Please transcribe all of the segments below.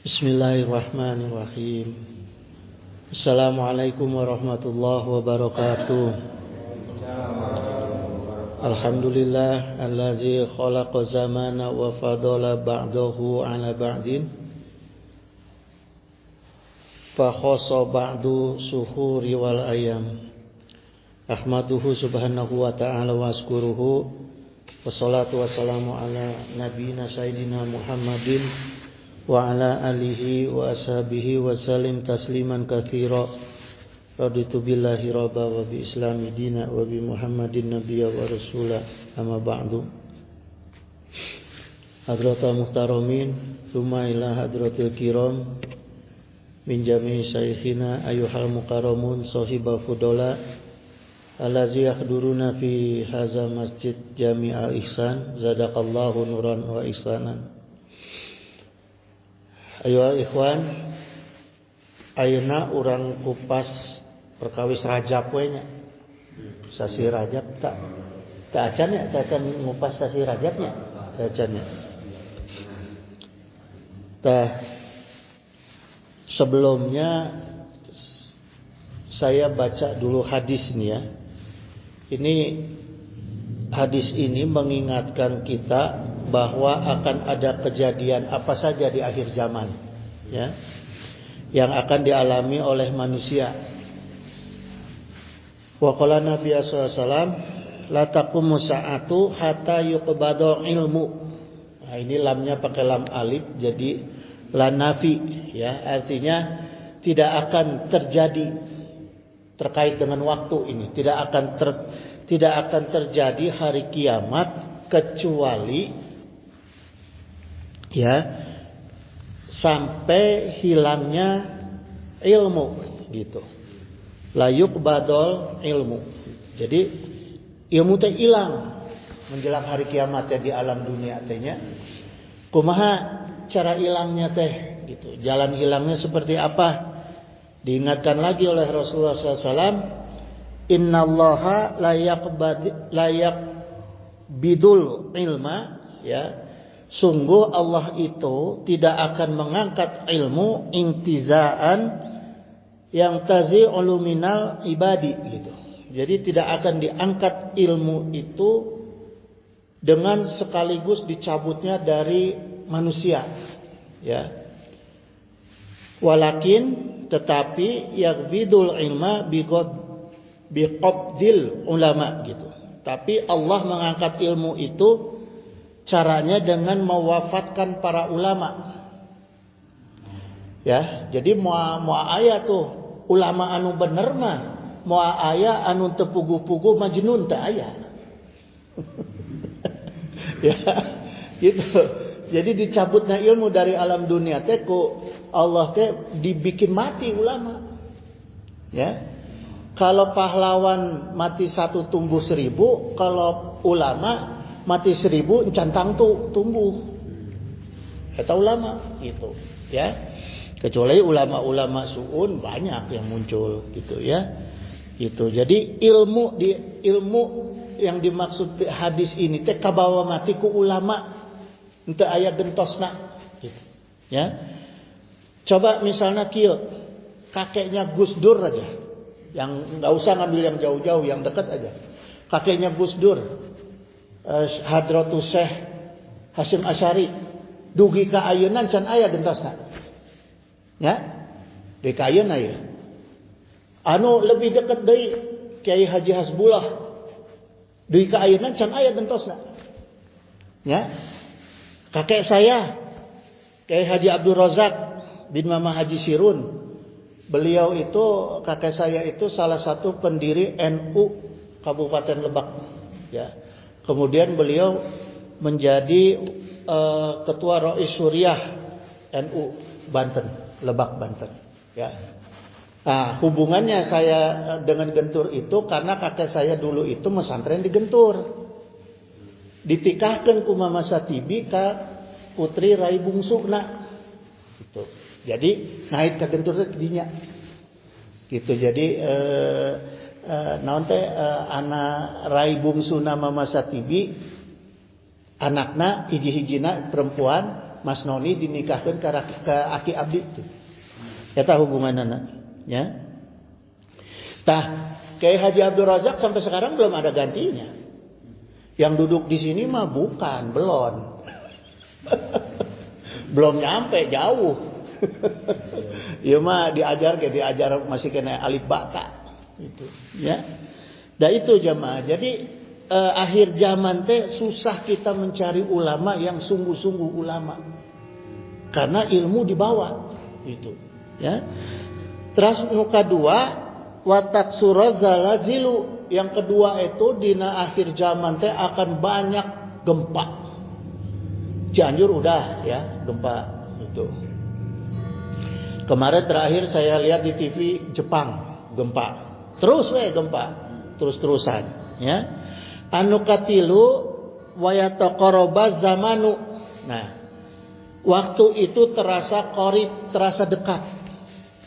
Bismillahirrahmanirrahim. Assalamualaikum warahmatullahi wabarakatuh. Alhamdulillah allazi khalaqa zamana wa fadala ba'dahu ala ba'din. Fa khassa ba'du suhuri wal ayam. Ahmaduhu subhanahu wa ta'ala wa askuruhu. Wassalatu wassalamu ala nabiyina sayyidina Muhammadin wa ala alihi wa ashabihi wa salim tasliman katsira. Raditu billahi rabba wa bi islami dina wa bi Muhammadin nabiyya wa rasula, amma ba'du. Hadratul muhtaramin, tsumma ila hadratil kiram min jami'i syayikhina ayyuhal mukarramun sahibal fudala allazi yahduruna fi hadza masjid Jami'al Ihsan, zadaqallahu nuran wa ihsanan. Ayo ikhwan, ayeuna urang kupas perkawis Rajab we nya. Sasi Rajab tak acan nya, tak acan ngupas sasi Rajabnya, tak acan nya. Sebelumnya saya baca dulu hadis ini ya. Ini hadis ini mengingatkan kita bahwa akan ada kejadian apa saja di akhir zaman, ya, yang akan dialami oleh manusia. Wa qala Nabi sallallahu alaihi wasallam, la taqumu sa'atu hatta yuqbadu ilmu. Nah, ini lamnya pakai lam alif jadi la nafi, ya, artinya tidak akan terjadi terkait dengan waktu ini, tidak akan terjadi hari kiamat kecuali ya sampai hilangnya ilmu gitu. Layuk badol ilmu. Jadi ilmu teh hilang menjelang hari kiamat ya di alam dunia tehnya. Kumaha cara hilangnya teh gitu. Jalan hilangnya seperti apa? Diingatkan lagi oleh Rasulullah SAW, innallaha layak bidul ilma, ya. Sungguh Allah itu tidak akan mengangkat ilmu intizaan yang tazi'ulu minal ibadi gitu. Jadi tidak akan diangkat ilmu itu dengan sekaligus dicabutnya dari manusia, ya. Walakin tetapi yagbidul ilma biqabdil ulama gitu. Tapi Allah mengangkat ilmu itu caranya dengan mewafatkan para ulama. Ya, jadi moal aya tuh ulama anu bener mah, moal aya anu teu puguh-puguh majnun teu aya. Ya, gitu. Jadi dicabutnya ilmu dari alam dunia teh ku Allah teh dibikin mati ulama. Ya. Kalau pahlawan mati 1 tumbuh 1000, kalau ulama mati 1000 encantang tuh tumbuh. Kata ulama gitu, ya. Kecuali ulama-ulama suun banyak yang muncul gitu ya. Gitu. Jadi ilmu yang dimaksud hadis ini teh kabawa mati ku ulama. Henteu aya gentosna gitu. Ya. Coba misalnya kieu, kakeknya Gus Dur aja. Yang enggak usah ngambil yang jauh-jauh, yang dekat aja. Kakeknya Gus Dur, Hadratus Syekh Hasyim Asy'ari, dugi ka ayeuna can aya gentosna. Ya? Di ka ayeuna ya. Anu lebih dekat deui Kiai Haji Hasbullah. Dugi ka ayeuna can aya gentosna. Ya? Kakek saya Kiai Haji Abdul Razak bin Mama Haji Sirun. Beliau itu, kakek saya itu salah satu pendiri NU Kabupaten Lebak, ya. Kemudian beliau menjadi ketua Rois Suriah NU Banten, Lebak Banten, ya. Nah, hubungannya saya dengan Gentur itu karena kakek saya dulu itu mesantren di Gentur. Ditikahkeun ku Mama Satibi ka putri Rai Bungsuna. Gitu. Jadi naik ke Gentur teh dinya. Gitu. Jadi naon teh anak Rai Bungsuna Mama Satibi, anakna hiji-hijina perempuan Mas Noni dinikahkan ke aki abdi itu. Eta hubunganana, ya. Tah, Kiai Haji Abdul Razak sampai sekarang belum ada gantinya. Yang duduk di sini mah bukan, belum. Belum nyampe jauh. Ya mah diajar masih kena alif bata itu, ya. Dan itu jamaah. Jadi akhir zaman teh susah kita mencari ulama yang sungguh-sungguh ulama. Karena ilmu dibawa itu, ya. Terus nuka dua watak surazalazilu, yang kedua itu dina akhir zaman teh akan banyak gempa. Cianjur udah ya gempa itu. Kemarin terakhir saya lihat di TV Jepang gempa. Terus gempa. Terus-terusan ya. Anu katilu wayataqaraba zamanu. Nah, waktu itu terasa qarib, terasa dekat.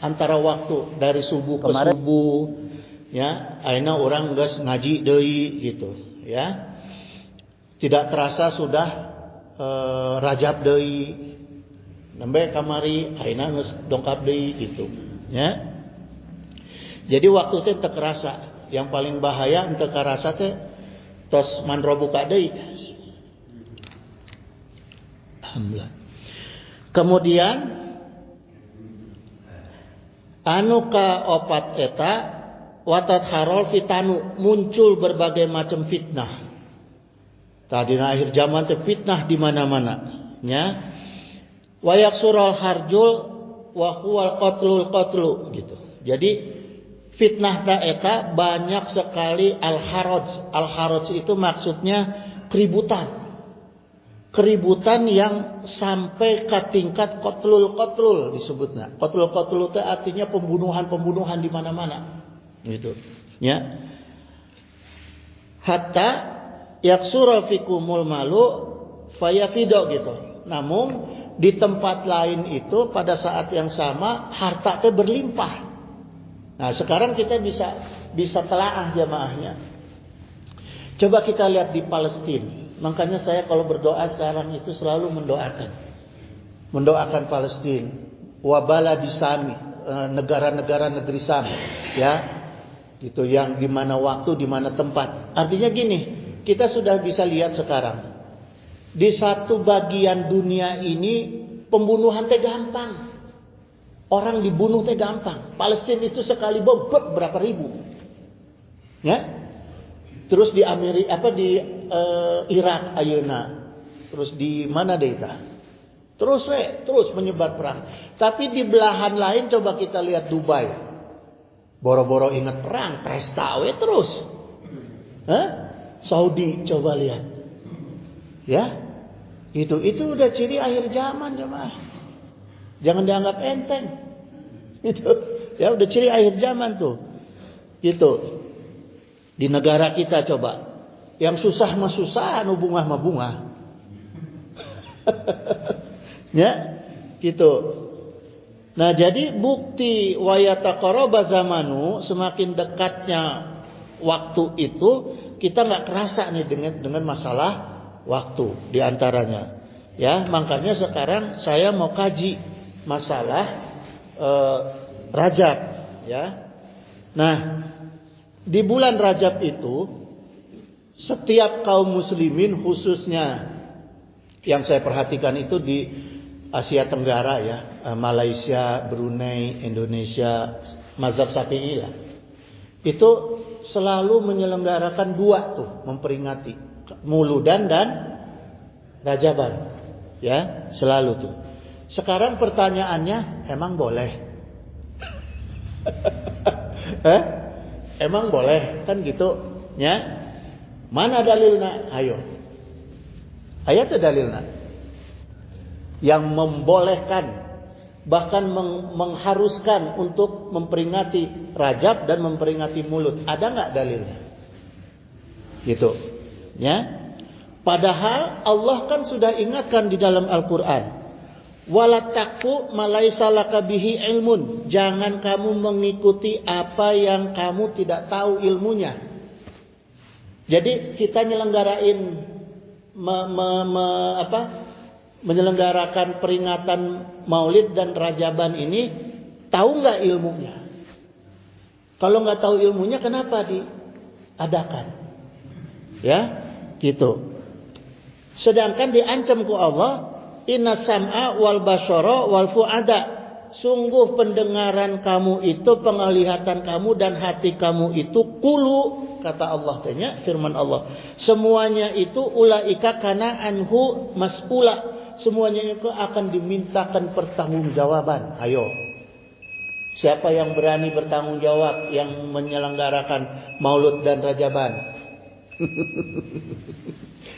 Antara waktu dari subuh ke subuh ya, ayeuna urang geus ngaji deui gitu ya. Tidak terasa sudah Rajab deui, nembe kamari ayeuna geus dongkap deui gitu ya. Jadi waktu teh teu kerasa. Yang paling bahaya teu karasa teh tos mandro buka deui. Alhamdulillah. Kemudian anu ka opat eta watat harol fitanu, muncul berbagai macam fitnah. Tadi akhir zaman teh fitnah di mana-mana, ya. Wayak sural harjul wa huwal qatlu gitu. Jadi fitnah ta eta banyak sekali al-haraj. Al-haraj itu maksudnya keributan. Keributan yang sampai ke tingkat qatlul disebutnya. Qatlul itu artinya pembunuhan di mana-mana. Gitu, ya. Hatta yaksura fikumul malu fayafido gitu. Namun di tempat lain itu pada saat yang sama harta itu berlimpah. Nah, sekarang kita bisa telaah jamaahnya. Coba kita lihat di Palestina. Makanya saya kalau berdoa sekarang itu selalu mendoakan Palestina, wabala di Sami, negara-negara negeri Sam, ya, itu yang di mana waktu, di mana tempat. Artinya gini, kita sudah bisa lihat sekarang di satu bagian dunia ini pembunuhan teh gampang, orang dibunuh teh gampang. Palestina itu sekali bom berapa ribu, ya. Terus di Amerika di Irak ayeuna. Terus di mana deh itu? Terus menyebar perang. Tapi di belahan lain coba kita lihat Dubai. Boro-boro ingat perang, pesta terus. Saudi coba lihat. Ya. Itu udah ciri akhir zaman jemaah. Jangan dianggap enteng. Itu ya udah ciri akhir zaman tuh. Gitu. Di negara kita coba, yang susah mah susah, anu bungah mah bungah. Ya, gitu. Nah, jadi bukti wayataqaraba zamanu, semakin dekatnya waktu itu, kita nggak kerasa nih dengan masalah waktu diantaranya. Ya, makanya sekarang saya mau kaji masalah Rajab, ya. Nah, di bulan Rajab itu setiap kaum muslimin, khususnya yang saya perhatikan itu di Asia Tenggara ya, Malaysia, Brunei, Indonesia, mazhab Syafi'i lah. Itu selalu menyelenggarakan dua tuh, memperingati Muludan dan Rajaban. Ya, selalu tuh. Sekarang pertanyaannya, emang boleh? Emang boleh kan gitu ya? Mana dalilnya? Ayo. Ayat dalilnya yang membolehkan, bahkan mengharuskan untuk memperingati Rajab dan memperingati Mulud. Ada nggak dalilnya? Gitu ya. Padahal Allah kan sudah ingatkan di dalam Al-Quran, wala taqfu ma laysa laka bihi ilmun. Jangan kamu mengikuti apa yang kamu tidak tahu ilmunya. Jadi kita nyelenggarain menyelenggarakan peringatan Maulid dan Rajaban ini, tahu nggak ilmunya? Kalau nggak tahu ilmunya, kenapa diadakan? Ya, gitu. Sedangkan diancam ku Allah, inna sam'a wal basara wal fu'ada. Sungguh pendengaran kamu itu, penglihatan kamu dan hati kamu itu kulu, kata Allah tanya, firman Allah. Semuanya itu ulaika kana anhu mas'ula. Semuanya itu akan dimintakan pertanggungjawaban. Ayo. Siapa yang berani bertanggung jawab yang menyelenggarakan Maulud dan Rajaban?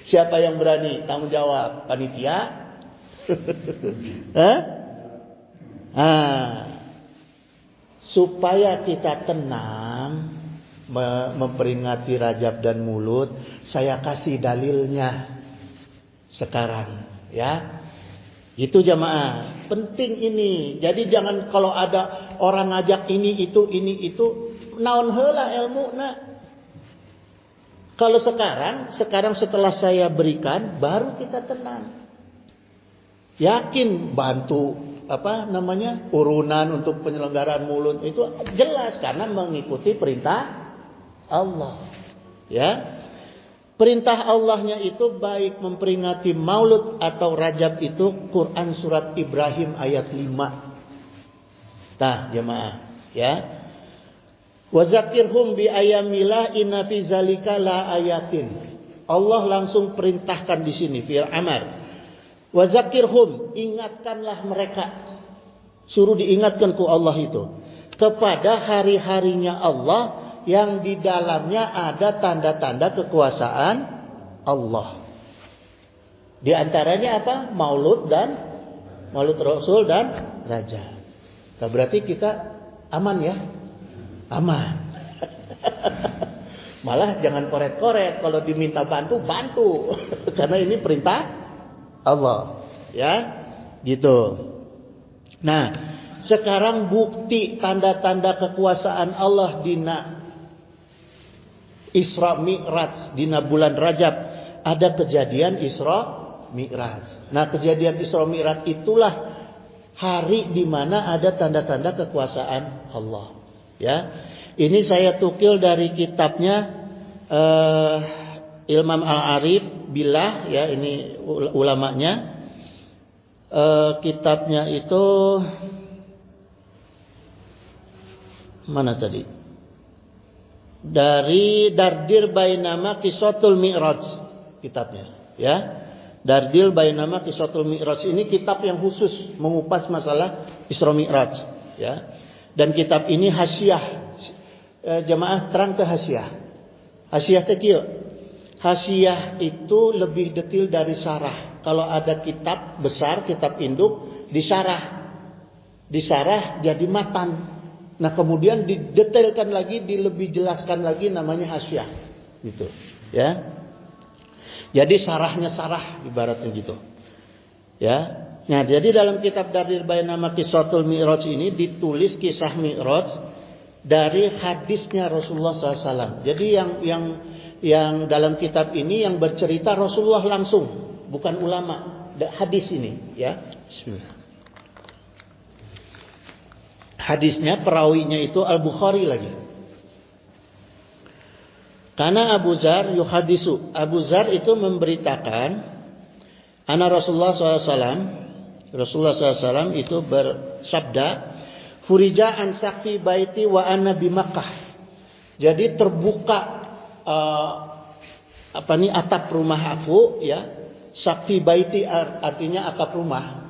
Siapa yang berani tanggung jawab? Panitia? Hah? Supaya kita tenang memperingati Rajab dan Maulud, saya kasih dalilnya sekarang, ya. Itu jamaah, penting ini. Jadi jangan kalau ada orang ngajak ini itu, naon heula ilmu na. Kalau sekarang setelah saya berikan, baru kita tenang. Yakin bantu urunan untuk penyelenggaraan Maulud itu jelas karena mengikuti perintah Allah. Ya. Perintah Allahnya itu baik memperingati Maulud atau Rajab itu Quran surat Ibrahim ayat 5. Tah jemaah, ya. Wa zakirhum bi ayamillah inna fi zalika la ayatin. Allah langsung perintahkan di sini fi'il amar. Wa zakirhum, ingatkanlah mereka. Suruh diingatkan ku Allah itu kepada hari-harinya Allah yang di dalamnya ada tanda-tanda kekuasaan Allah. Di antaranya apa? Maulud Rasul dan Raja. Nah, berarti kita aman ya? Aman. Malah jangan koret-koret, kalau diminta bantu. Karena ini perintah Allah, ya. Gitu. Nah, sekarang bukti tanda-tanda kekuasaan Allah dina Isra Mi'raj, dina bulan Rajab ada kejadian Isra Mi'raj. Nah, kejadian Isra Mi'raj itulah hari di mana ada tanda-tanda kekuasaan Allah. Ya, ini saya tukil dari kitabnya Imam Al-Arif Billah, ya, ini ulamanya. Kitabnya itu mana tadi? Dari Dardir Bainama Qisatul Mi'raj kitabnya, ya. Dardir Bainama Qisatul Mi'raj ini kitab yang khusus mengupas masalah Isra Mi'raj, ya. Dan kitab ini hasyiah. Jemaah terang ke hasyiah. Hasyiah teh kieu. Hasyiah itu lebih detail dari syarah. Kalau ada kitab besar, kitab induk disarah. Disarah jadi matan. Nah, kemudian didetailkan lagi, dilebih jelaskan lagi, namanya hasyiah. Gitu, ya. Jadi sarahnya sarah ibaratnya gitu. Ya. Nah, jadi dalam kitab Dardir Bainama Qisatul Mi'raj ini ditulis kisah Mi'raj dari hadisnya Rasulullah SAW. Jadi yang dalam kitab ini yang bercerita Rasulullah langsung, bukan ulama. Hadis ini, ya. Bismillah. Hadisnya perawinya itu Al-Bukhari lagi. Karena Abu Zar yuhadisu. Abu Zar itu memberitakan anna Rasulullah SAW itu bersabda, furija an sakfi baiti wa anna bi Makkah. Jadi terbuka atap rumah aku, ya. Sakfi baiti artinya atap rumah.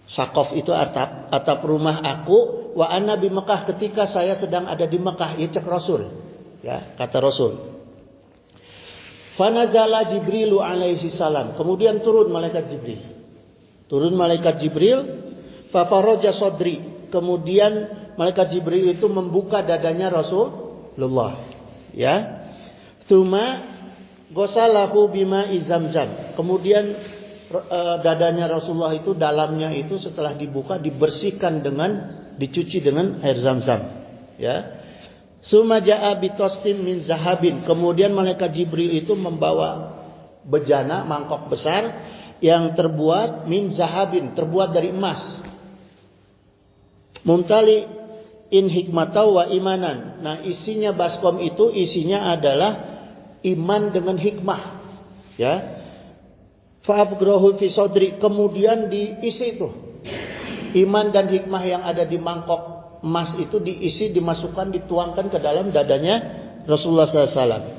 Sakof itu atap rumah aku. Wa anna bi Mekah, ketika saya sedang ada di Mekah, ya, cek Rasul, ya, kata Rasul. Fanazala Jibrilu alaihi salam, kemudian turun malaikat Jibril. Fafaraja sodri, kemudian malaikat Jibril itu membuka dadanya Rasulullah, ya. Tsumma gosalahu bima izamzam, kemudian dadanya Rasulullah itu, dalamnya itu setelah dibuka dicuci dengan air Zam-Zam, ya. Summa jaa bitostim min zahabin, kemudian malaikat Jibril itu membawa bejana, mangkok besar, yang terbuat min zahabin, terbuat dari emas. Mumtali in hikmatau wa imanan. Nah, isinya baskom itu isinya adalah iman dengan hikmah. Ya. Fa'abgrahu fi sodri, kemudian diisi itu. Iman dan hikmah yang ada di mangkok emas itu diisi, dimasukkan, dituangkan ke dalam dadanya Rasulullah SAW.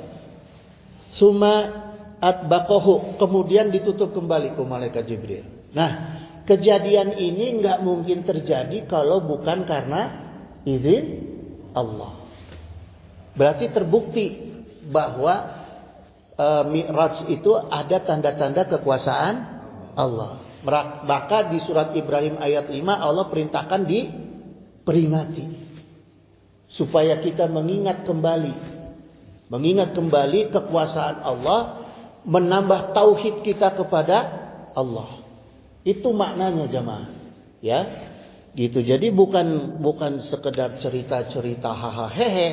Suma atbaqahu, kemudian ditutup kembali ke malaikat Jibril. Nah, kejadian ini nggak mungkin terjadi kalau bukan karena izin Allah. Berarti terbukti bahwa Mi'raj itu ada tanda-tanda kekuasaan Allah. Maka di surat Ibrahim ayat 5 Allah perintahkan diperingati supaya kita mengingat kembali kekuasaan Allah, menambah tauhid kita kepada Allah. Itu maknanya jemaah. Ya. Gitu. Jadi bukan sekedar cerita-cerita hahaha hehe.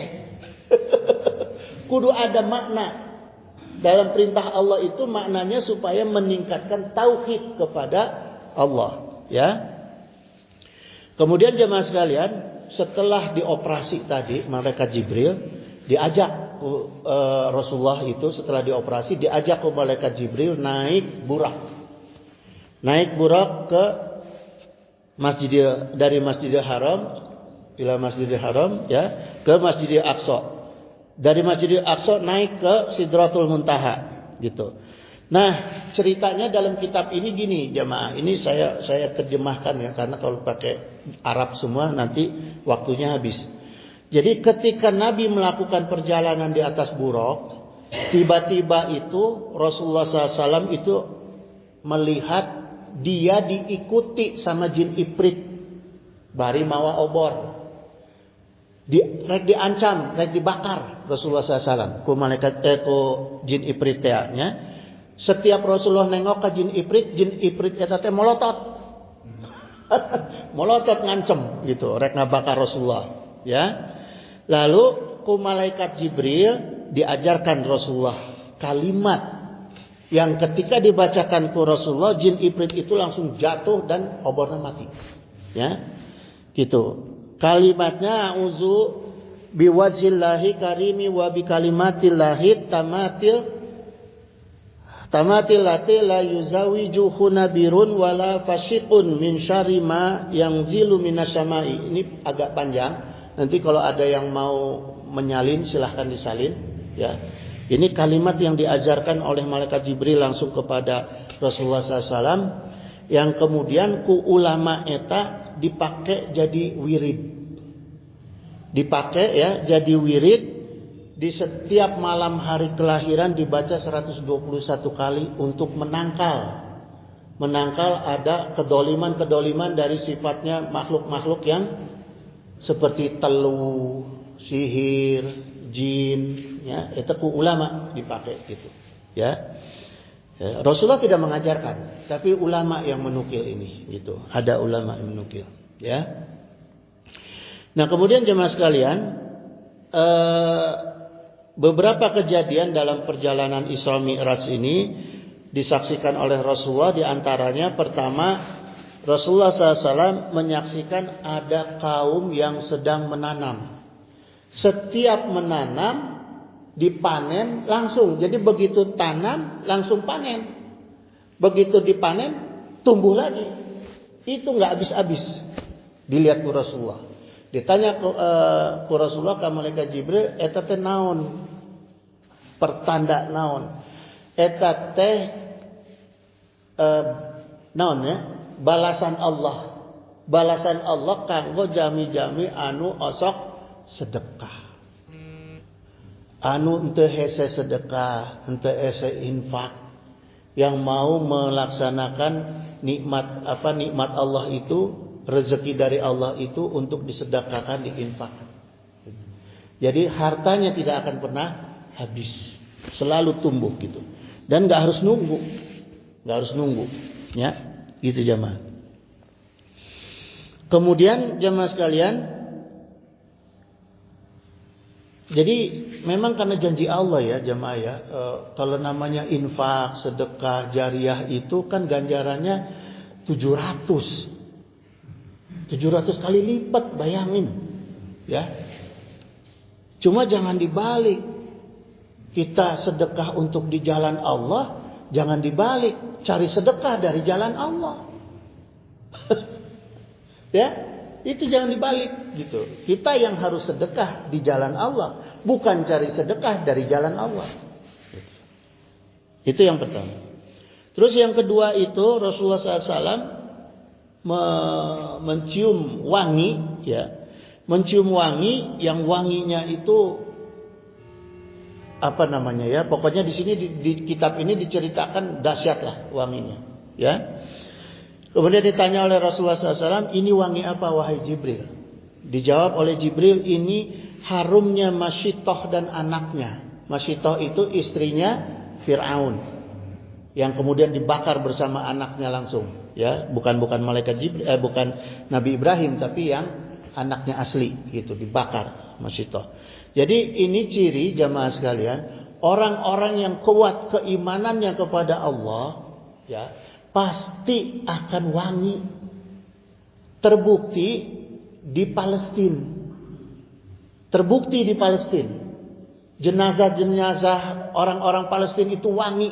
Kudu ada makna. Dalam perintah Allah itu maknanya supaya meningkatkan tauhid kepada Allah, ya. Kemudian jemaah sekalian, setelah dioperasi tadi malaikat Jibril diajak Rasulullah itu setelah dioperasi diajak ke malaikat Jibril naik burak. Naik burak ke dari Masjidil Haram ila Masjidil Haram, ya, ke Masjidil Aqsa. Dari Masjidil Aqsa naik ke Sidratul Muntaha, gitu. Nah, ceritanya dalam kitab ini gini, jemaah. Ini saya terjemahkan ya, karena kalau pakai Arab semua nanti waktunya habis. Jadi ketika Nabi melakukan perjalanan di atas buraq, tiba-tiba itu Rasulullah SAW itu melihat dia diikuti sama jin ifrit bari mawa obor. Rek diancam, rek dibakar Rasulullah SAW ku malaikat ku jin ifrit nya. Setiap Rasulullah nengok ke jin ifrit eta teh molotot. Molotot ngancem gitu, rek ngabakar Rasulullah, ya. Lalu ku malaikat Jibril diajarkan Rasulullah kalimat yang ketika dibacakan ku Rasulullah, jin ifrit itu langsung jatuh dan obornya mati. Ya. Gitu. Kalimatnya a'udzu biwajhillahi karimi wa bi kalimatillahi tamatil lati la yuzawijuhu nabirun wala fashiqun min syarri ma yanzilu minasyama'i. Ini agak panjang. Nanti kalau ada yang mau menyalin silahkan disalin, ya. Ini kalimat yang diajarkan oleh malaikat Jibril langsung kepada Rasulullah SAW, yang kemudian ku ulama eta dipakai jadi wirid. Dipakai ya jadi wirid di setiap malam hari kelahiran dibaca 121 kali untuk menangkal ada kedoliman dari sifatnya makhluk-makhluk yang seperti telu, sihir, jin, ya, itu ku ulama dipakai gitu, ya. Rasulullah tidak mengajarkan, tapi ulama yang menukil ini, gitu. Ada ulama yang menukil, ya. Nah, kemudian jemaah sekalian, beberapa kejadian dalam perjalanan Isra Mi'raj ini disaksikan oleh Rasulullah. Di antaranya pertama, Rasulullah SAW menyaksikan ada kaum yang sedang menanam. Setiap menanam dipanen langsung. Jadi begitu tanam langsung panen. Begitu dipanen tumbuh lagi. Itu nggak habis-habis. Dilihat ku Rasulullah. Ditanya ku Rasulullah ka malaikat Jibril, eta teh naon? Pertanda naon? Eta teh naon ya? Balasan Allah. Balasan Allah kanggo jami-jami anu osok sedekah. Anu ente hese sedekah, ente hese infak, yang mau melaksanakan nikmat Allah itu, rezeki dari Allah itu untuk disedekahkan, diinfakkan. Jadi hartanya tidak akan pernah habis, selalu tumbuh gitu. Dan nggak harus nunggu, ya, gitu jemaah. Kemudian jemaah sekalian, jadi memang karena janji Allah ya jemaah ya. Kalau namanya infak, sedekah, jariah itu kan ganjarannya 700 kali lipat, bayangin ya. Cuma jangan dibalik. Kita sedekah untuk di jalan Allah, jangan dibalik, cari sedekah dari jalan Allah. Ya, itu jangan dibalik gitu. Kita yang harus sedekah di jalan Allah, bukan cari sedekah dari jalan Allah. Itu yang pertama. Terus yang kedua itu Rasulullah SAW mencium wangi, ya, mencium wangi yang wanginya itu apa namanya ya? Pokoknya di sini di kitab ini diceritakan dahsyat lah wanginya, ya. Kemudian ditanya oleh Rasulullah SAW, ini wangi apa wahai Jibril? Dijawab oleh Jibril, ini harumnya Masyitoh dan anaknya. Masyitoh itu istrinya Fir'aun, yang kemudian dibakar bersama anaknya langsung. Ya, bukan malaikat Jibril, bukan Nabi Ibrahim, tapi yang anaknya asli, gitu, dibakar Masyitoh. Jadi ini ciri jamaah sekalian, orang-orang yang kuat keimanannya kepada Allah, ya, pasti akan wangi. Terbukti di Palestina. Terbukti di Palestina. Jenazah-jenazah orang-orang Palestina itu wangi.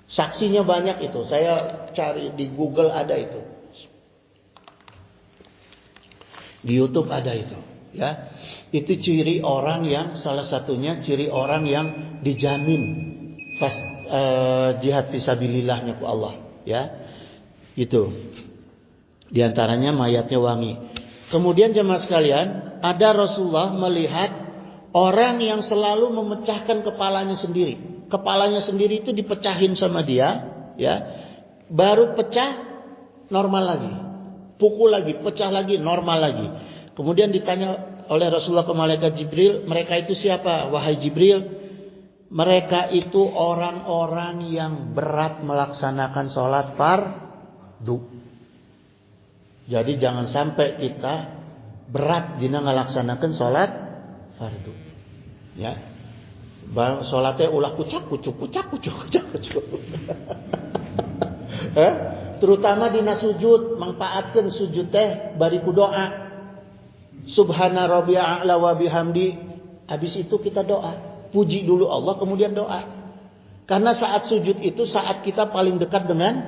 Saksinya banyak itu. Saya cari di Google ada itu. Di YouTube ada itu, ya. Itu ciri orang yang, salah satunya ciri orang yang dijamin jihad fisabilillahnya ku Allah, ya. Itu. Di antaranya mayatnya wangi. Kemudian jemaah sekalian, ada Rasulullah melihat orang yang selalu memecahkan kepalanya sendiri. Kepalanya sendiri itu dipecahin sama dia, ya. Baru pecah, normal lagi. Pukul lagi, pecah lagi, normal lagi. Kemudian ditanya oleh Rasulullah ke malaikat Jibril, mereka itu siapa? Wahai Jibril, mereka itu orang-orang yang berat melaksanakan sholat fardu. Jadi jangan sampai kita berat dina ngelaksanakan sholat fardu. Ya, sholatnya ulah kucak. Terutama dina sujud, manfaatkan sujud teh bariku doa. Subhana rabbiyal a'la wa bihamdi. Habis itu kita doa. Puji dulu Allah, kemudian doa. Karena saat sujud itu saat kita paling dekat dengan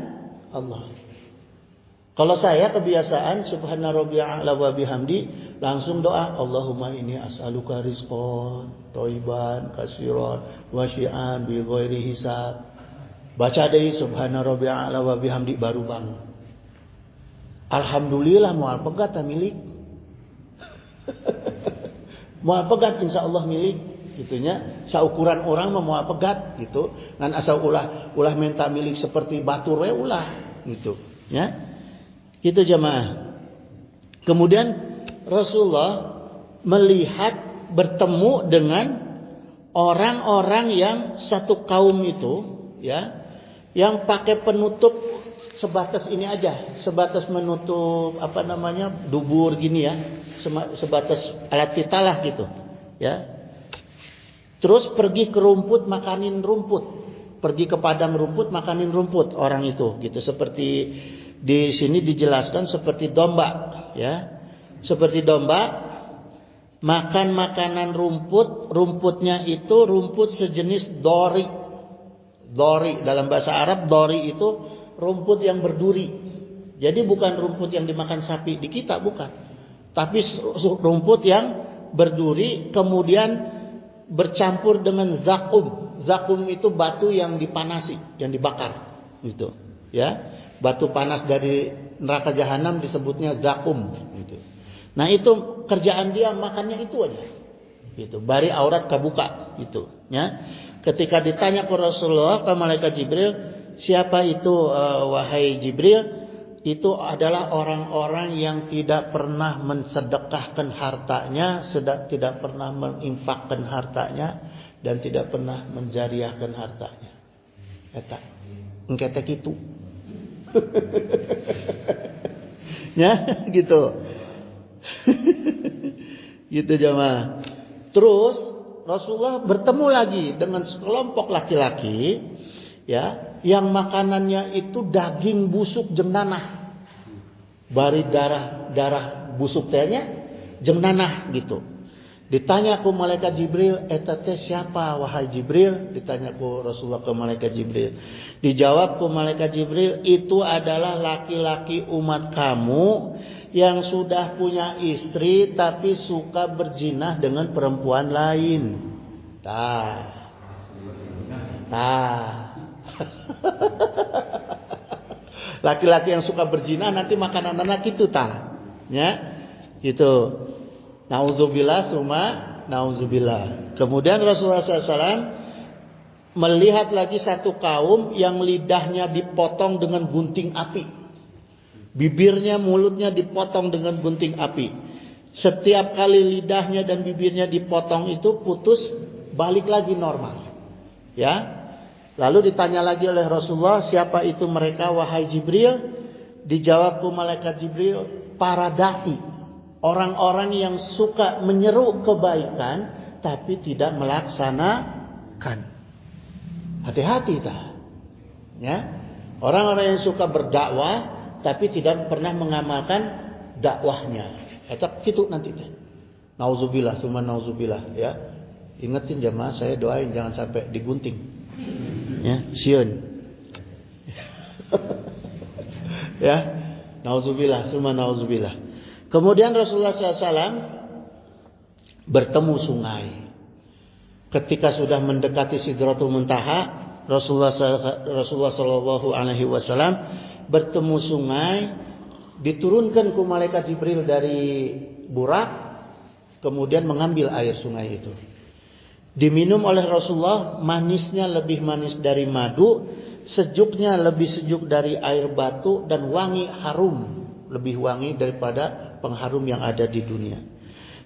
Allah. Kalau saya kebiasaan Subhana rabbiyal a'la wa bihamdi, langsung doa, Allahumma inni as'aluka rizqan thayyiban katsiran wasi'an bi ghairi hisab. Baca deh Subhana rabbiyal a'la wa bihamdi, baru bangun. Alhamdulillah moal pegat milik. Moal pegat insyaallah milik, gitunya. Saukuran orang mah moal pegat gitu. Ngan asal ulah minta milik seperti batu we ulah gitu, ya. Gitu jemaah. Kemudian Rasulullah melihat bertemu dengan orang-orang yang satu kaum itu, ya, yang pakai penutup sebatas ini aja, sebatas menutup apa namanya dubur gini ya, sebatas alat pitalah gitu, ya. Terus pergi ke rumput makanin rumput, pergi ke padang rumput makanin rumput orang itu, gitu. Seperti di sini dijelaskan seperti domba, ya, seperti domba makan makanan rumput, rumputnya itu rumput sejenis dori. Dori dalam bahasa Arab, dori itu rumput yang berduri. Jadi bukan rumput yang dimakan sapi di kita, bukan. Tapi rumput yang berduri kemudian bercampur dengan zakum. Zakum itu batu yang dipanasi, yang dibakar, gitu. Ya, batu panas dari neraka jahanam disebutnya zakum, gitu. Nah itu kerjaan dia makannya itu aja, gitu. Bari aurat kabuka, gitu. Ya. Ketika ditanya ke Rasulullah, ke malaikat Jibril, siapa itu wahai Jibril? Itu adalah orang-orang yang tidak pernah mensedekahkan hartanya, tidak pernah menginfakkan hartanya, dan tidak pernah menjariahkan hartanya. Eta, engkete kitu. Ya, gitu. Gitu jemaah. Terus Rasulullah bertemu lagi dengan sekelompok laki-laki, ya, yang makanannya itu daging busuk jeung nanah. Bari darah busuk tehnya jeung nanah gitu. Ditanya ku malaikat Jibril, eta teh siapa wahai Jibril? Ditanya ku Rasulullah ke malaikat Jibril. Dijawab ku malaikat Jibril, itu adalah laki-laki umat kamu yang sudah punya istri tapi suka berzina dengan perempuan lain. Laki-laki yang suka berzina nanti makanan anak itu ya, gitu. Nauzubillah summa nauzubillah. Kemudian Rasulullah SAW melihat lagi satu kaum yang lidahnya dipotong dengan gunting api. Bibirnya, mulutnya dipotong dengan gunting api. Setiap kali lidahnya dan bibirnya dipotong itu putus, balik lagi normal. Ya. Lalu ditanya lagi oleh Rasulullah, siapa itu mereka wahai Jibril? Dijawab malaikat Jibril, para dai. Orang-orang yang suka menyeru kebaikan tapi tidak melaksanakan. Hati-hati ya. Orang-orang yang suka berdakwah tapi tidak pernah mengamalkan dakwahnya. Eta kitu nanti teh. Nauzubillah, tsumma nauzubillah ya. Ingetin jamaah, saya doain jangan sampai digunting. Ya, sieun. Ya. Nauzubillah, tsumma nauzubillah. Kemudian Rasulullah SAW bertemu sungai. Ketika sudah mendekati Sidratul Muntaha, Rasulullah Shallallahu Alaihi Wasallam bertemu sungai, diturunkan ku malaikat Jibril dari Burak, kemudian mengambil air sungai itu. Diminum oleh Rasulullah, manisnya lebih manis dari madu, sejuknya lebih sejuk dari air batu, dan wangi harum, lebih wangi daripada pengharum yang ada di dunia.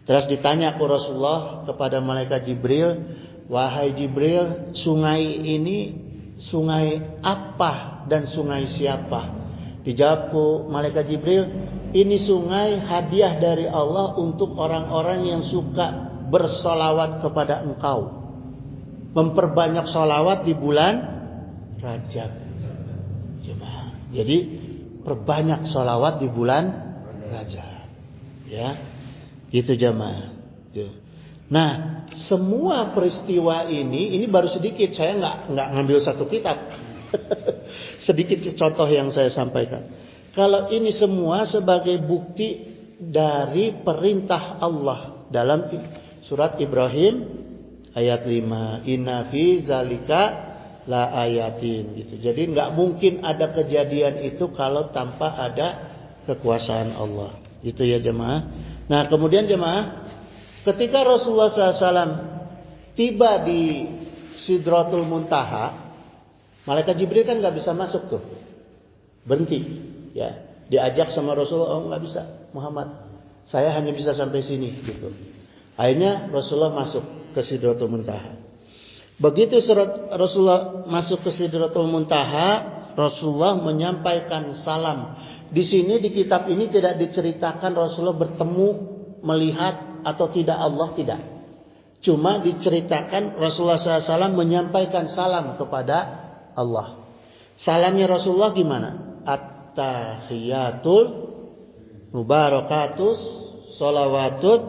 Terus ditanya ke Rasulullah kepada malaikat Jibril, wahai Jibril, sungai ini sungai apa dan sungai siapa? Dijawab ke malaikat Jibril, ini sungai hadiah dari Allah untuk orang-orang yang suka bersolawat kepada engkau, memperbanyak solawat di bulan Rajab. Jadi perbanyak solawat di bulan Rajab. Ya, gitu jamaah. Nah, semua peristiwa ini baru sedikit. Saya nggak ngambil satu kitab. Sedikit contoh yang saya sampaikan. Kalau ini semua sebagai bukti dari perintah Allah dalam surat Ibrahim ayat 5. Inna fi zalika la ayatin gitu. Jadi nggak mungkin ada kejadian itu kalau tanpa ada kekuasaan Allah. Itu ya jemaah. Nah kemudian jemaah, ketika Rasulullah SAW tiba di Sidratul Muntaha, malaikat Jibril kan nggak bisa masuk tuh, berhenti. Ya, diajak sama Rasulullah, oh nggak bisa, Muhammad, saya hanya bisa sampai sini gitu. Akhirnya Rasulullah masuk ke Sidratul Muntaha. Begitu Rasulullah masuk ke Sidratul Muntaha, Rasulullah menyampaikan salam. Di sini di kitab ini tidak diceritakan Rasulullah bertemu, melihat atau tidak Allah, tidak. Cuma diceritakan Rasulullah SAW menyampaikan salam kepada Allah. Salamnya Rasulullah gimana? At-tahiyatul mubarakatus sholawatut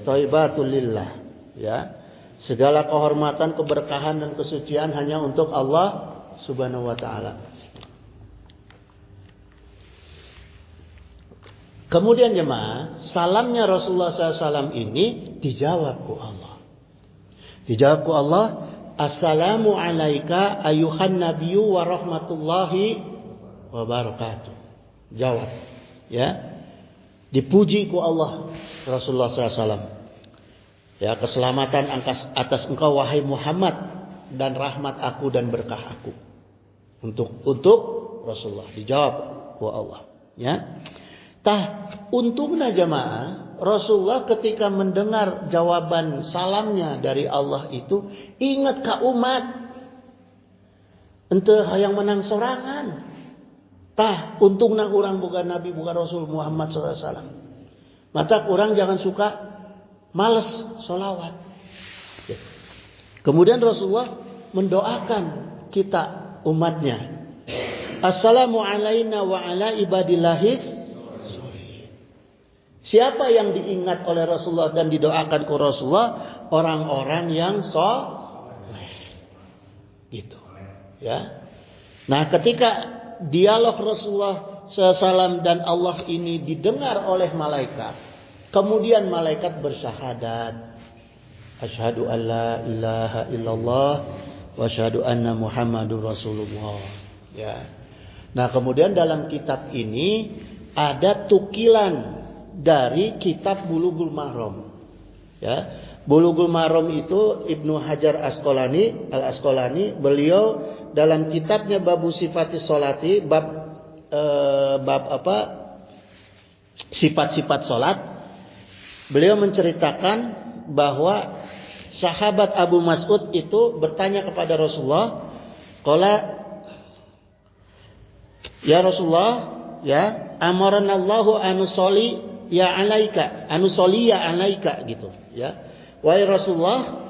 thayyibatul lillah. Ya. Segala kehormatan, keberkahan dan kesucian hanya untuk Allah Subhanahu wa taala. Kemudian jemaah, salamnya Rasulullah SAW ini dijawab ku Allah. Dijawab ku Allah, Assalamu alaika ayuhan nabiyyu wa rahmatullahi wa barakatuh. Jawab. Ya. Dipuji ku Allah Rasulullah SAW. Ya, keselamatan atas engkau wahai Muhammad, dan rahmat aku dan berkah aku. Untuk Rasulullah. Dijawab ku Allah. Ya. Untungnya jamaah, Rasulullah ketika mendengar jawaban salamnya dari Allah itu, ingat ke umat, ente yang menang sorangan. Untungnya orang bukan Nabi, bukan Rasul Muhammad SAW. Maka orang jangan suka males solawat. Kemudian Rasulullah mendoakan kita umatnya. Assalamu alaina wa ala ibadillahis sholihin. Siapa yang diingat oleh Rasulullah dan didoakan ke Rasulullah? Orang-orang yang soleh. Gitu. Ya. Nah, ketika dialog Rasulullah SAW dan Allah ini didengar oleh malaikat, kemudian malaikat bersyahadat, asyhadu an la ilaha illallah wa asyhadu anna Muhammadur Rasulullah. Ya. Nah, kemudian dalam kitab ini ada tukilan dari kitab Bulughul Maram. Ya. Bulughul Maram itu Ibnu Hajar Al-Asqalani, beliau dalam kitabnya Babu Sifatis Sholati, sifat-sifat salat, beliau menceritakan bahwa sahabat Abu Mas'ud itu bertanya kepada Rasulullah, qala ya Rasulullah, ya, amaranallahu anusoli ya alaika, gitu, ya. Wahai Rasulullah,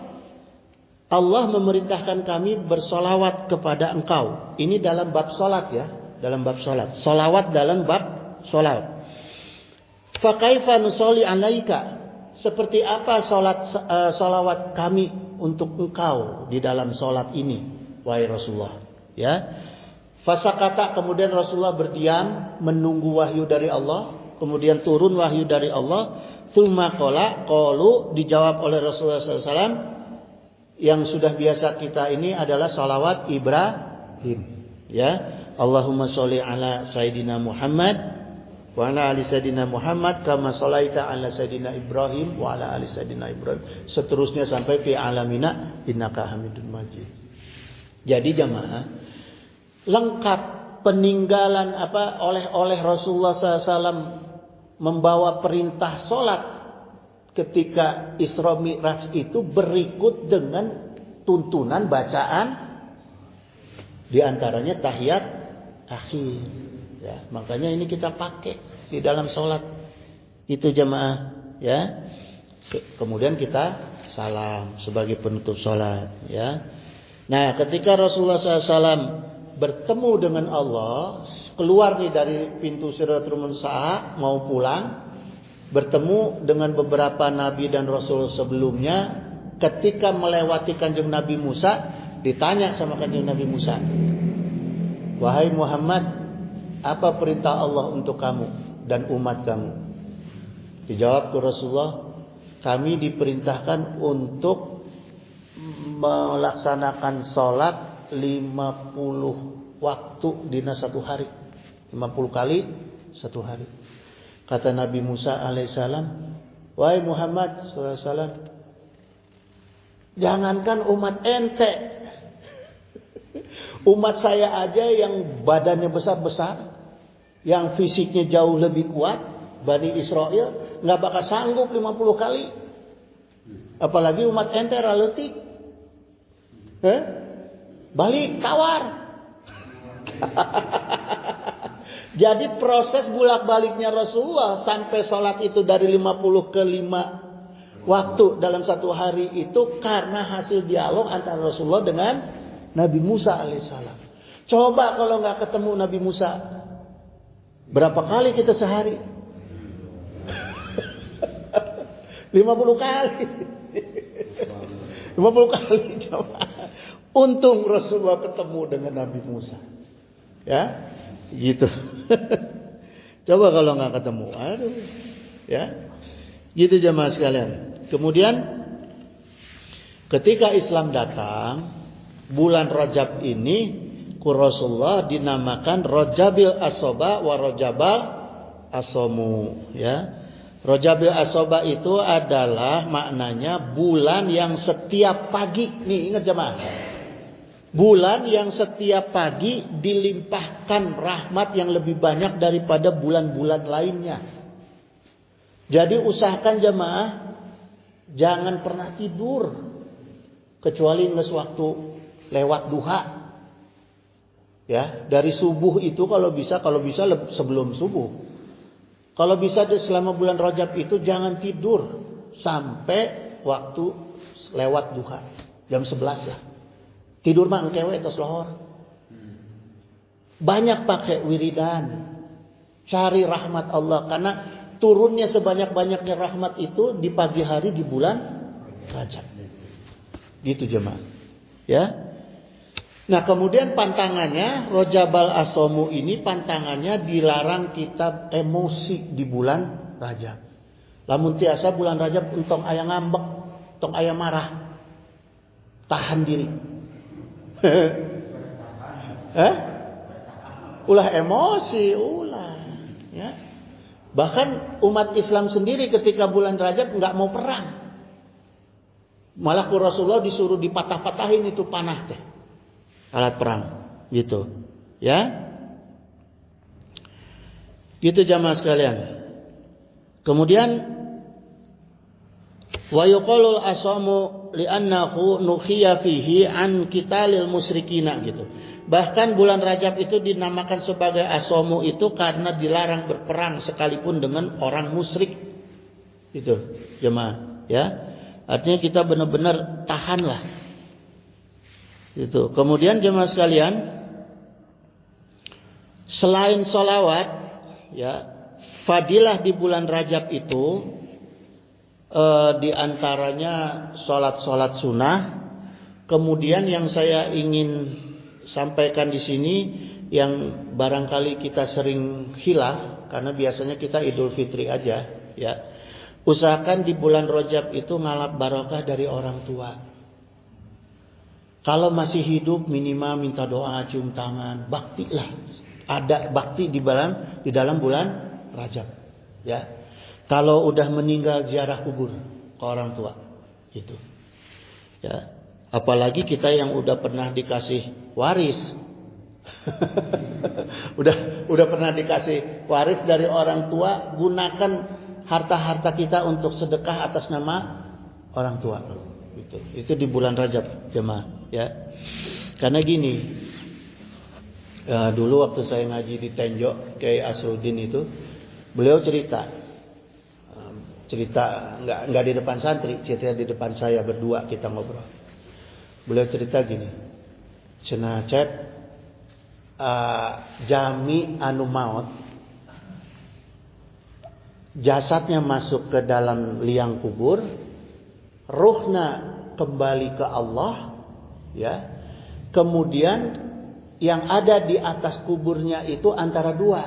Allah memerintahkan kami bersolawat kepada engkau. Ini dalam bab salat, ya, dalam bab salat. Solawat dalam bab salat. Fa kaifa nusolli alaika? Seperti apa solawat kami untuk engkau di dalam solat ini, wahai Rasulullah? Ya, fasakata, kemudian Rasulullah berdiam menunggu wahyu dari Allah, kemudian turun wahyu dari Allah. Tsumma qala, qalu, dijawab oleh Rasulullah SAW, yang sudah biasa kita ini adalah salawat Ibrahim. Ya, Allahumma sholli ala Sayyidina Muhammad wa ala ali Sayyidina Muhammad kama sholaita ala Sayyidina Ibrahim wa ala ali Sayyidina Ibrahim. Seterusnya sampai fi alamina innaka Hamidun Majid. Jadi jamaah, lengkap peninggalan oleh Rasulullah SAW membawa perintah sholat ketika Isra Mi'raj itu berikut dengan tuntunan bacaan, diantaranya tahiyat akhir. Ya, makanya ini kita pakai di dalam sholat itu jamaah, ya. Kemudian kita salam sebagai penutup sholat, ya. Nah, ketika Rasulullah SAW bertemu dengan Allah, keluar nih dari pintu Sidratul Muntaha mau pulang, bertemu dengan beberapa nabi dan rasul sebelumnya. Ketika melewati Kanjeng Nabi Musa, ditanya sama Kanjeng Nabi Musa, wahai Muhammad, apa perintah Allah untuk kamu dan umat kamu? Dijawab ke Rasulullah, kami diperintahkan untuk melaksanakan sholat 50 waktu di satu hari, 50 kali satu hari. Kata Nabi Musa alaihissalam, wahai Muhammad SAW, jangankan umat ente, umat saya aja yang badannya besar-besar, yang fisiknya jauh lebih kuat, Bani Israel, nggak bakal sanggup 50 kali. Apalagi umat ente relatif. Balik, tawar. Jadi proses bolak-baliknya Rasulullah sampai sholat itu dari 50 ke 5 waktu dalam satu hari itu karena hasil dialog antara Rasulullah dengan Nabi Musa alaihissalam. Coba kalau nggak ketemu Nabi Musa, berapa kali kita sehari? 50 kali. 50 kali coba. Untung Rasulullah ketemu dengan Nabi Musa. Ya, gitu. Coba kalau nggak ketemu, aduh. Ya, gitu jemaah sekalian. Kemudian ketika Islam datang, bulan Rajab ini ku Rasulullah dinamakan Rajabil Asoba wa Rajabal Asomu, ya. Rajabil Asoba itu adalah maknanya bulan yang setiap pagi, nih ingat jemaah, bulan yang setiap pagi dilimpahkan rahmat yang lebih banyak daripada bulan-bulan lainnya. Jadi usahakan jemaah jangan pernah tidur kecuali nges waktu lewat duha. Ya, dari subuh itu kalau bisa sebelum subuh. Kalau bisa selama bulan Rajab itu jangan tidur sampai waktu lewat duha. Jam 11 lah. Tidur mah engkewe tos lohor. Banyak pakai wiridan. Cari rahmat Allah. Karena turunnya sebanyak-banyaknya rahmat itu di pagi hari di bulan Rajab. Gitu jemaah. Ya. Nah kemudian pantangannya Rojabal Asomu ini pantangannya dilarang kita emosi di bulan Rajab. Lamun tiasa bulan Rajab entong aya ngambek, entong aya marah. Tahan diri. Ulah emosi, ulah. Ya. Bahkan umat Islam sendiri ketika bulan Rajab nggak mau perang. Malah Rasulullah disuruh dipatah-patahin itu panah teh. Alat perang. Gitu. Ya. Gitu jamaah sekalian. Kemudian wa yuqalul asamu li'annahu nukhiya fihi an qitalil musyrikina gitu. Bahkan bulan Rajab itu dinamakan sebagai asomu itu karena dilarang berperang sekalipun dengan orang musyrik. Itu jemaah, ya. Artinya kita benar-benar tahanlah. Itu. Kemudian jemaah sekalian, selain sholawat, ya, fadilah di bulan Rajab itu di antaranya sholat sunnah. Kemudian yang saya ingin sampaikan di sini yang barangkali kita sering khilaf karena biasanya kita Idul Fitri aja, ya. Usahakan di bulan Rajab itu ngalap barokah dari orang tua. Kalau masih hidup minimal minta doa, cium tangan, bakti lah. Ada bakti di dalam bulan Rajab, ya. Kalau udah meninggal ziarah kubur ke orang tua, gitu. Ya. Apalagi kita yang udah pernah dikasih waris. udah pernah dikasih waris dari orang tua, gunakan harta-harta kita untuk sedekah atas nama orang tua. Itu di bulan Rajab, jemaah, ya. Karena gini, dulu waktu saya ngaji di Tenjo, Kiai Asruddin itu, beliau cerita nggak di depan santri, cerita di depan saya berdua kita ngobrol. Beliau cerita gini, cenah cep jami anu maut, jasadnya masuk ke dalam liang kubur, ruhna kembali ke Allah, ya. Kemudian yang ada di atas kuburnya itu antara dua,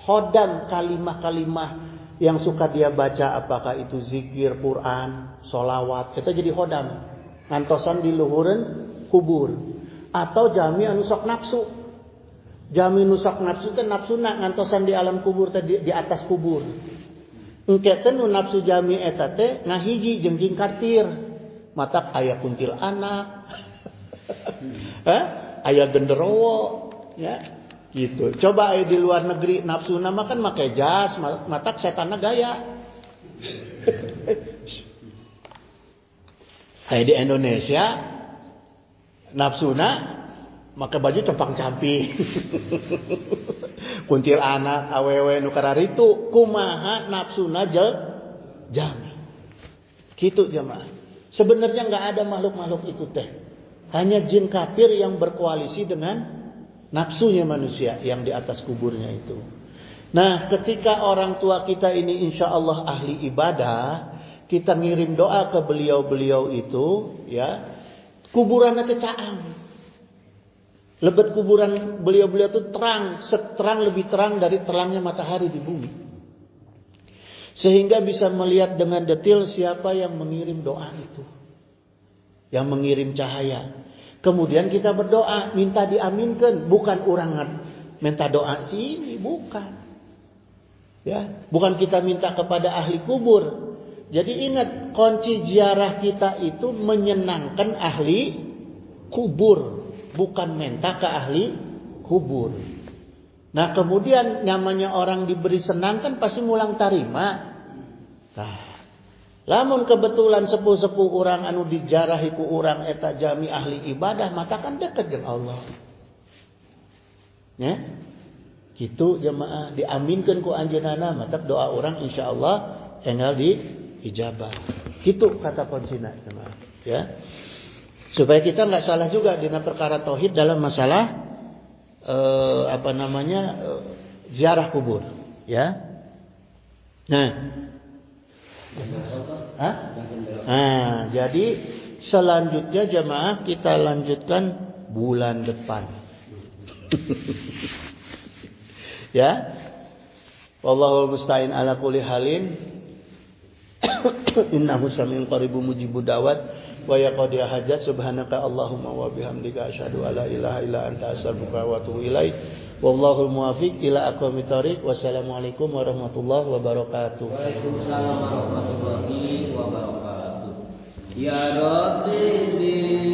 khodam kalimah-kalimah yang suka dia baca, apakah itu zikir, Quran, solawat, itu jadi khodam. Ngantosan di luhureun kubur. Atau jami anu sok nafsu. Jami anu sok nafsu teh nafsuna ngantosan di alam kubur teh di atas kubur. Engke teh nu nafsu jami eta teh ngahiji jeung jing kartir. Matak aya kuntil anak. Aya genderowo, ya. Gitu. Coba di luar negeri nafsuna mah kan make jas, matak setanna gaya. Kayak di Indonesia nafsuna make baju compang-camping. Kuntil anak awewe nu kararitu kumaha nafsuna jami. Gitu jemaah. Sebenarnya enggak ada makhluk-makhluk itu teh. Hanya jin kafir yang berkoalisi dengan nafsunya manusia yang di atas kuburnya itu. Nah, ketika orang tua kita ini insya Allah ahli ibadah, kita ngirim doa ke beliau-beliau itu, ya, kuburannya teh caang. Lebet kuburan beliau-beliau itu terang, lebih terang dari terangnya matahari di bumi. Sehingga bisa melihat dengan detail siapa yang mengirim doa itu, yang mengirim cahaya. Kemudian kita berdoa, minta diaminkan, bukan orang minta doa sini, bukan. Ya, bukan kita minta kepada ahli kubur. Jadi ingat, kunci ziarah kita itu menyenangkan ahli kubur, bukan minta ke ahli kubur. Nah, kemudian namanya orang diberi senang kan pasti mulang tarima. Nah, lamun kebetulan sepuh-sepuh orang anu dijarahi ku urang eta jami ahli ibadah, maka kan dekat jeung Allah. Ya. Gitu jemaah, diaminkeun ku anjeunana, maka doa orang insyaallah enggal diijabah. Gitu kata kuncina jemaah. Ya. Supaya kita nggak salah juga di perkara tauhid dalam masalah ziarah kubur, ya. Jadi selanjutnya jemaah kita lanjutkan bulan depan. Ya. Wallahul musta'in ala kulli halin. Innahu samiun qaribun mujibud da'wat wa yaqdi hajat. Subhanaka Allahumma wa bihamdika asyhadu alla ilaha illa anta astaghfiruka wa atubu ilaik. Wallahul muwaffiq ila aqwamit thoriq. Wassalamualaikum warahmatullahi wabarakatuh. Waalaikumsalam warahmatullahi wabarakatuh. Ya Rabbi